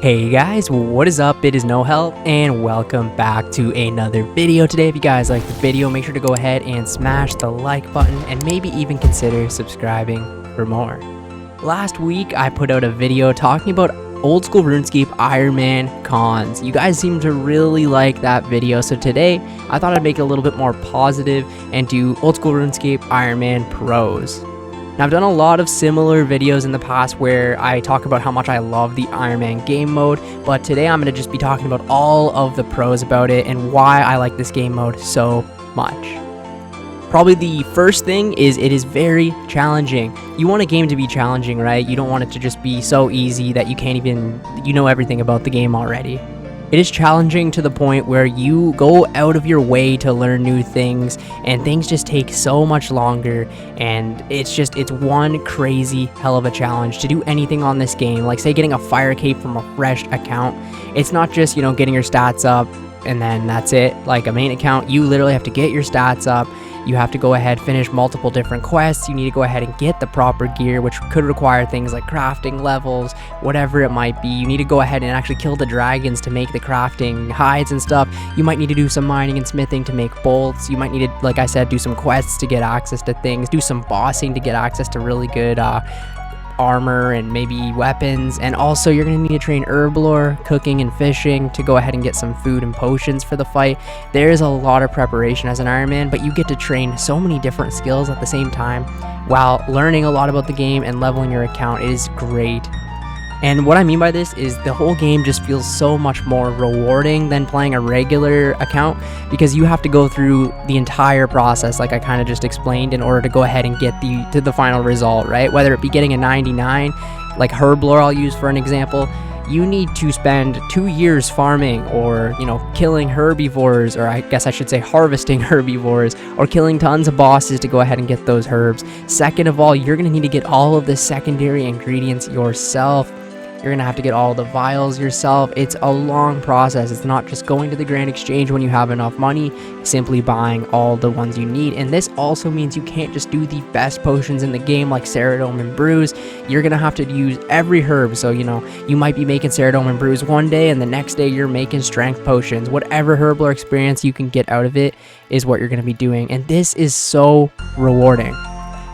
Hey guys, what is up? It is No Help and welcome back to another video. Today, if you guys like the video, make sure to go ahead and smash the like button and maybe even consider subscribing for more. Last week, I put out a video talking about old school RuneScape Ironman cons. You guys seem to really like that video, so today I thought I'd make it a little bit more positive and do old school RuneScape Ironman pros. Now, I've done a lot of similar videos in the past where I talk about how much I love the Ironman game mode, but today I'm going to just be talking about all of the pros about it and why I like this game mode so much. Probably the first thing is it is very challenging. You want a game to be challenging, right? You don't want it to just be so easy that you can't even, you know everything about the game already. It is challenging to the point where you go out of your way to learn new things and things just take so much longer, and it's one crazy hell of a challenge to do anything on this game. Like say getting a fire cape from a fresh account. It's not just, getting your stats up and then that's it. Like a main account, you literally have to get your stats up. You have to go ahead, finish multiple different quests. You need to go ahead and get the proper gear, which could require things like crafting levels, whatever it might be. You need to go ahead and actually kill the dragons to make the crafting hides and stuff. You might need to do some mining and smithing to make bolts. You might need to, like I said, do some quests to get access to things, do some bossing to get access to really good armor and maybe weapons. And also you're going to need to train herblore, cooking and fishing to go ahead and get some food and potions for the fight. There is a lot of preparation as an Ironman, but you get to train so many different skills at the same time while learning a lot about the game and leveling your account. It is great. And what I mean by this is the whole game just feels so much more rewarding than playing a regular account, because you have to go through the entire process like I kind of just explained in order to go ahead and get to the final result, right? Whether it be getting a 99, like herblore I'll use for an example, you need to spend 2 years farming or, killing herbivores, or I guess I should say harvesting herbivores, or killing tons of bosses to go ahead and get those herbs. Second of all, you're going to need to get all of the secondary ingredients yourself. You're going to have to get all the vials yourself. It's a long process. It's not just going to the Grand Exchange when you have enough money, simply buying all the ones you need. And this also means you can't just do the best potions in the game like Ceridome and Brews. You're going to have to use every herb. So, you might be making Ceridome and Brews one day and the next day you're making strength potions. Whatever herblore experience you can get out of it is what you're going to be doing. And this is so rewarding.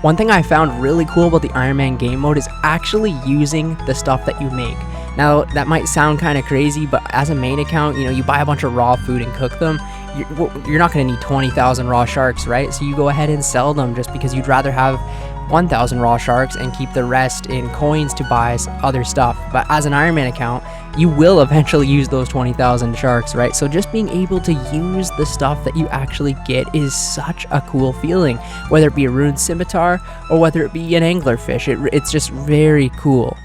One thing I found really cool about the Ironman game mode is actually using the stuff that you make. Now, that might sound kind of crazy, but as a main account, you buy a bunch of raw food and cook them. You're not going to need 20,000 raw sharks, right? So you go ahead and sell them just because you'd rather have 1,000 raw sharks and keep the rest in coins to buy other stuff. But as an Ironman account, you will eventually use those 20,000 sharks, right? So just being able to use the stuff that you actually get is such a cool feeling, whether it be a rune scimitar or whether it be an anglerfish. It's just very cool.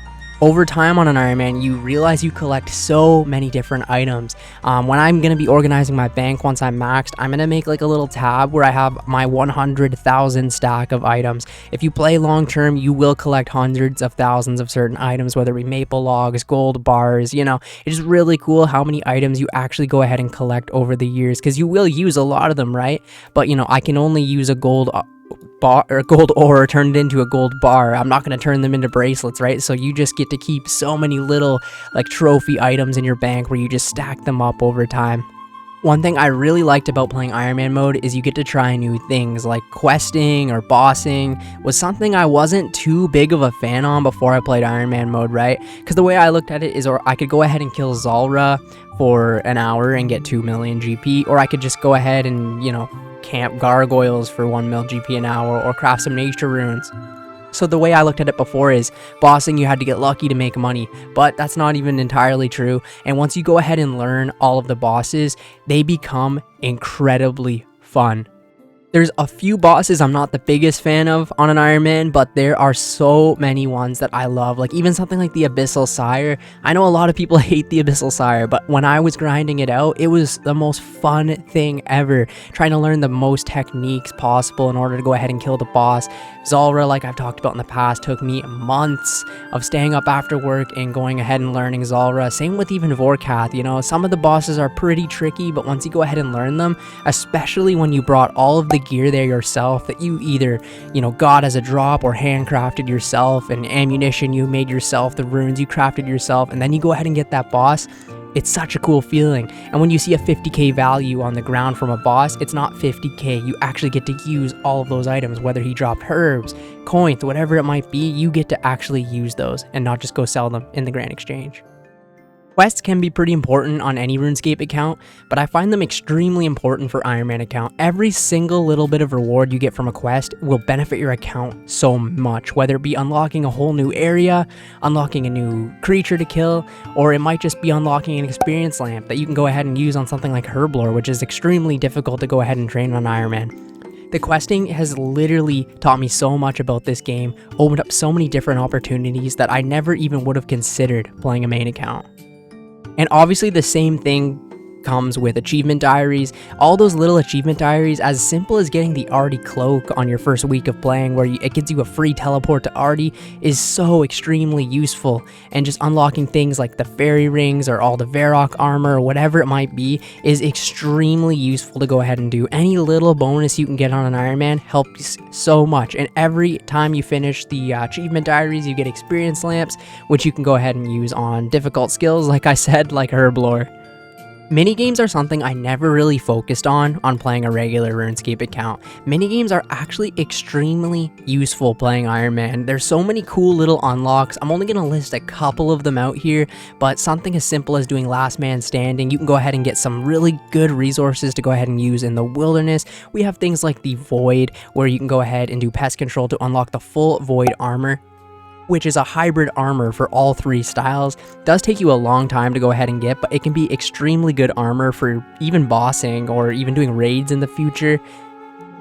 Over time on an Ironman, you realize you collect so many different items. When I'm going to be organizing my bank once I'm maxed, I'm going to make like a little tab where I have my 100,000 stack of items. If you play long term, you will collect hundreds of thousands of certain items, whether it be maple logs, gold bars, It's really cool how many items you actually go ahead and collect over the years, because you will use a lot of them, right? But I can only use a gold bar or gold ore turned into a gold bar. I'm not going to turn them into bracelets, right? So you just get to keep so many little like trophy items in your bank where you just stack them up over time. One thing I really liked about playing Ironman mode is you get to try new things, like questing or bossing was something I wasn't too big of a fan on before I played Ironman mode, right? Because the way I looked at it is, or I could go ahead and kill Zulrah for an hour and get 2 million GP, or I could just go ahead and, camp gargoyles for 1 mil GP an hour, or craft some nature runes. So the way I looked at it before is bossing, you had to get lucky to make money, but that's not even entirely true. And once you go ahead and learn all of the bosses, they become incredibly fun. There's a few bosses I'm not the biggest fan of on an Ironman, but there are so many ones that I love. Like even something like the Abyssal Sire. I know a lot of people hate the Abyssal Sire, but when I was grinding it out, it was the most fun thing ever. Trying to learn the most techniques possible in order to go ahead and kill the boss. Zulrah, like I've talked about in the past, took me months of staying up after work and going ahead and learning Zulrah. Same with even Vorkath. Some of the bosses are pretty tricky, but once you go ahead and learn them, especially when you brought all of the gear there yourself that you either, got as a drop or handcrafted yourself, and ammunition you made yourself, the runes you crafted yourself, and then you go ahead and get that boss. It's such a cool feeling. And when you see a 50k value on the ground from a boss, it's not 50k. You actually get to use all of those items, whether he dropped herbs, coins, whatever it might be. You get to actually use those and not just go sell them in the Grand Exchange. Quests can be pretty important on any RuneScape account, but I find them extremely important for Ironman account. Every single little bit of reward you get from a quest will benefit your account so much, whether it be unlocking a whole new area, unlocking a new creature to kill, or it might just be unlocking an experience lamp that you can go ahead and use on something like Herblore, which is extremely difficult to go ahead and train on Ironman. The questing has literally taught me so much about this game, opened up so many different opportunities that I never even would have considered playing a main account. And obviously the same thing comes with achievement diaries. All those little achievement diaries, as simple as getting the Artie cloak on your first week of playing, where it gives you a free teleport to Artie, is so extremely useful. And just unlocking things like the fairy rings or all the Varrock armor or whatever it might be is extremely useful to go ahead and do. Any little bonus you can get on an Ironman helps so much. And every time you finish the achievement diaries, you get experience lamps, which you can go ahead and use on difficult skills, like I said, like Herblore. Minigames are something I never really focused on playing a regular RuneScape account. Minigames are actually extremely useful playing Ironman. There's so many cool little unlocks. I'm only going to list a couple of them out here, but something as simple as doing last man standing, you can go ahead and get some really good resources to go ahead and use in the wilderness. We have things like the Void, where you can go ahead and do pest control to unlock the full Void armor, which is a hybrid armor for all three styles. It does take you a long time to go ahead and get, but it can be extremely good armor for even bossing or even doing raids in the future.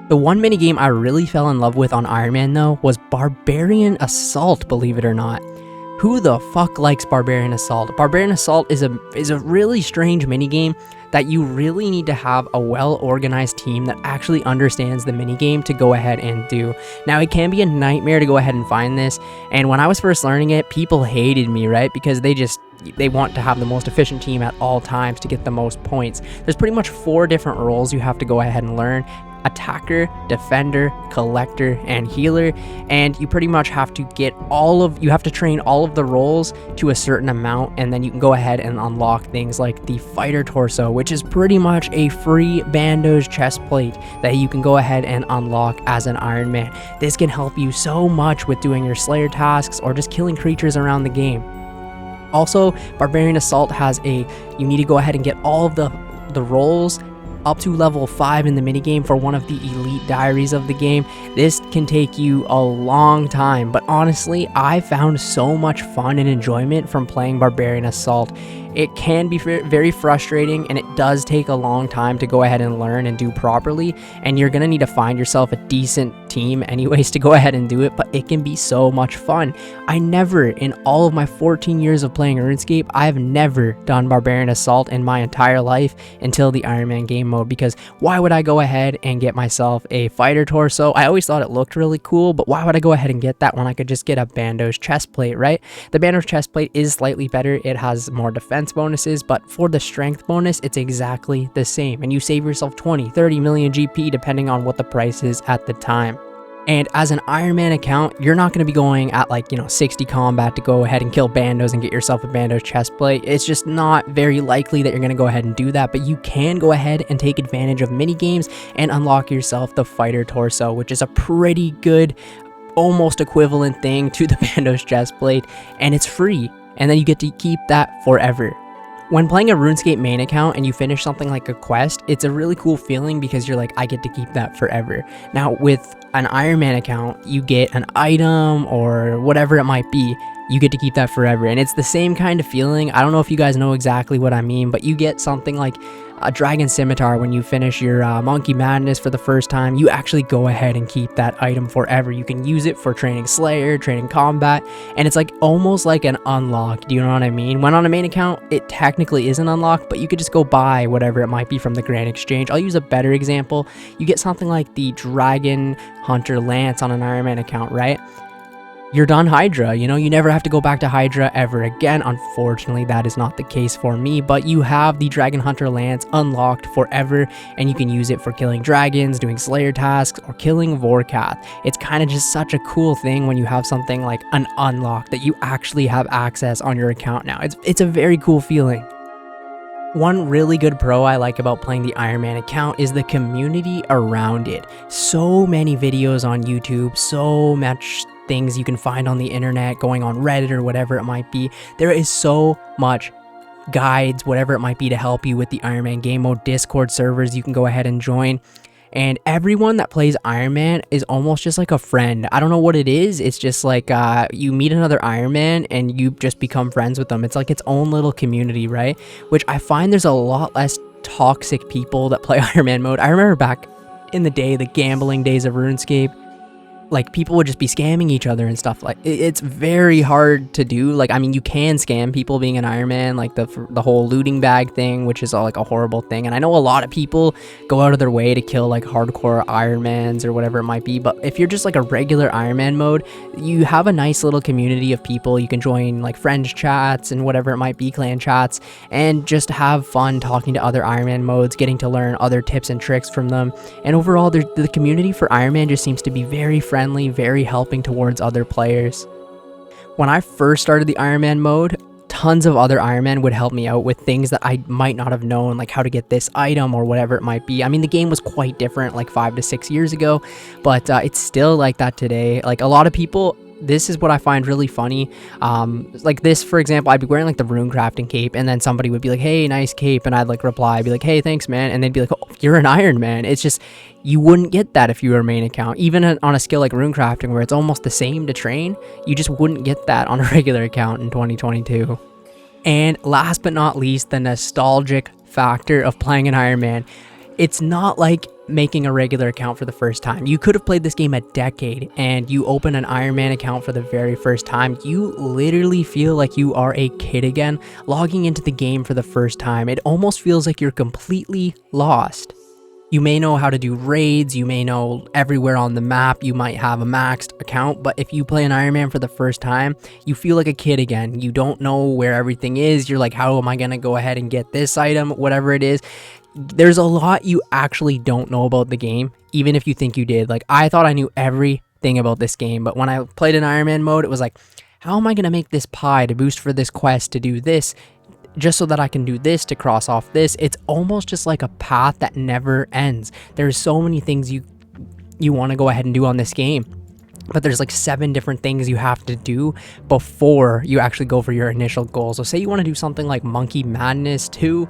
The one minigame I really fell in love with on Ironman though was Barbarian Assault, believe it or not. Who the fuck likes Barbarian Assault? Barbarian Assault is a really strange minigame that you really need to have a well-organized team that actually understands the minigame to go ahead and do. Now, it can be a nightmare to go ahead and find this, and when I was first learning it, people hated me, right? Because they want to have the most efficient team at all times to get the most points. There's pretty much 4 different roles you have to go ahead and learn: attacker, defender, collector, and healer. And you pretty much have to you have to train all of the roles to a certain amount, and then you can go ahead and unlock things like the fighter torso, which is pretty much a free bandage chest plate that you can go ahead and unlock as an Ironman. This can help you so much with doing your Slayer tasks or just killing creatures around the game. Also, Barbarian Assault you need to go ahead and get all of the roles up to level 5 in the minigame for one of the elite diaries of the game. This can take you a long time, but honestly, I found so much fun and enjoyment from playing Barbarian Assault. It can be very frustrating, and it does take a long time to go ahead and learn and do properly, and you're gonna need to find yourself a decent team anyways to go ahead and do it, but it can be so much fun. In all of my 14 years of playing RuneScape, I've never done Barbarian Assault in my entire life until the Ironman game mode, because why would I go ahead and get myself a fighter torso? I always thought it looked really cool, but why would I go ahead and get that when I could just get a Bando's chest plate, right? The Bando's chest plate is slightly better. It has more defense bonuses, but for the strength bonus, it's exactly the same, and you save yourself 20, 30 million GP depending on what the price is at the time. And as an Ironman account, you're not going to be going at 60 combat to go ahead and kill Bandos and get yourself a Bandos chest plate. It's just not very likely that you're going to go ahead and do that, but you can go ahead and take advantage of mini games and unlock yourself the fighter torso, which is a pretty good, almost equivalent thing to the Bandos chest plate, and it's free, and then you get to keep that forever. When playing a RuneScape main account and you finish something like a quest, it's a really cool feeling because you're like, I get to keep that forever. Now, with an Ironman account, you get an item or whatever it might be, you get to keep that forever. And it's the same kind of feeling. I don't know if you guys know exactly what I mean, but you get something like a dragon scimitar when you finish your monkey madness for the first time. You actually go ahead and keep that item forever. You can use it for training Slayer, training combat, and it's like almost like an unlock. Do you know what I mean? When on a main account, it technically is an unlock, but you could just go buy whatever it might be from the Grand Exchange. I'll use a better example. You get something like the Dragon Hunter Lance on an Ironman account, right? you're done Hydra. You know, you never have to go back to Hydra ever again. Unfortunately, that is not the case for me, but you have the Dragon Hunter Lance unlocked forever, and you can use it for killing dragons, doing Slayer tasks, or killing Vorkath. It's kind of just such a cool thing when you have something like an unlock that you actually have access on your account now. It's a very cool feeling. One really good pro I like about playing the Ironman account is the community around it. So many videos on YouTube, so much things you can find on the internet, going on Reddit or whatever it might be. There is so much guides, whatever it might be, to help you with the Ironman game mode. Discord servers you can go ahead and join. And everyone that plays Ironman is almost just like a friend. I don't know what it is. It's just like you meet another Ironman and you just become friends with them. It's like its own little community, right? Which I find there's a lot less toxic people that play Ironman mode. I remember back in the day, the gambling days of RuneScape, like people would just be scamming each other and stuff. Like it's very hard to do. Like, I mean, you can scam people being an Ironman, like the whole looting bag thing, which is all like a horrible thing. And I know a lot of people go out of their way to kill like hardcore Ironmans or whatever it might be. But if you're just like a regular Ironman mode, you have a nice little community of people. You can join like friends chats and whatever it might be, clan chats, and just have fun talking to other Ironman modes, getting to learn other tips and tricks from them. And overall, the community for Ironman just seems to be very friendly, very helping towards other players. When I first started the Ironman mode, tons of other Ironman would help me out with things that I might not have known, like how to get this item or whatever it might be. I mean, the game was quite different like 5 to 6 years ago, but it's still like that today. Like a lot of people, this is what I find really funny. Like this, for example, I'd be wearing like the rune crafting cape, and then somebody would be like, hey, nice cape, and I'd like reply, I'd be like, hey, thanks, man, and they'd be like, oh, you're an Iron Man. It's just, you wouldn't get that if you were a main account. Even on a skill like rune crafting, where it's almost the same to train, you just wouldn't get that on a regular account in 2022. And last but not least, the nostalgic factor of playing an Ironman. It's not like making a regular account for the first time. You could have played this game a decade and you open an Ironman account for the very first time. You literally feel like you are a kid again, logging into the game for the first time. It almost feels like you're completely lost. You may know how to do raids, you may know everywhere on the map, you might have a maxed account, but if you play an Ironman for the first time, you feel like a kid again. You don't know where everything is. You're like, how am I gonna go ahead and get this item, whatever it is. There's a lot you actually don't know about the game, even if you think you did. Like, I thought I knew everything about this game, but when I played in Ironman mode, it was like, how am I gonna make this pie to boost for this quest, to do this, just so that I can do this to cross off this. It's almost just like a path that never ends. There's so many things you want to go ahead and do on this game, but there's like 7 different things you have to do before you actually go for your initial goal. So say you want to do something like Monkey Madness 2,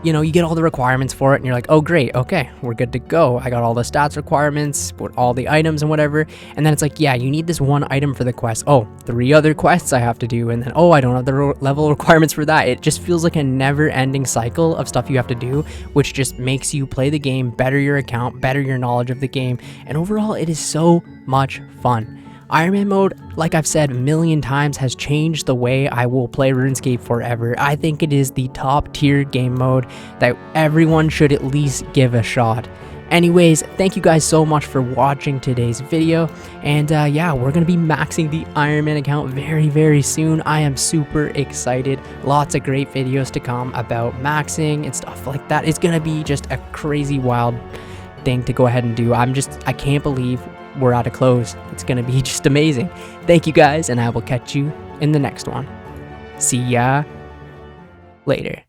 you know, you get all the requirements for it and you're like, oh great, okay, we're good to go. I got all the stats requirements, all the items and whatever. And then it's like, yeah, you need this one item for the quest. Oh, 3 other quests I have to do. And then, oh, I don't have the level requirements for that. It just feels like a never ending cycle of stuff you have to do, which just makes you play the game, better your account, better your knowledge of the game. And overall, it is so much fun. Ironman mode, like I've said a million times, has changed the way I will play RuneScape forever. I think it is the top tier game mode that everyone should at least give a shot. Anyways, thank you guys so much for watching today's video, and yeah, we're gonna be maxing the Ironman account very, very soon. I am super excited. Lots of great videos to come about maxing and stuff like that. It's gonna be just a crazy wild thing to go ahead and do. I can't believe we're at a close. It's gonna be just amazing. Thank you guys, and I will catch you in the next one. See ya later.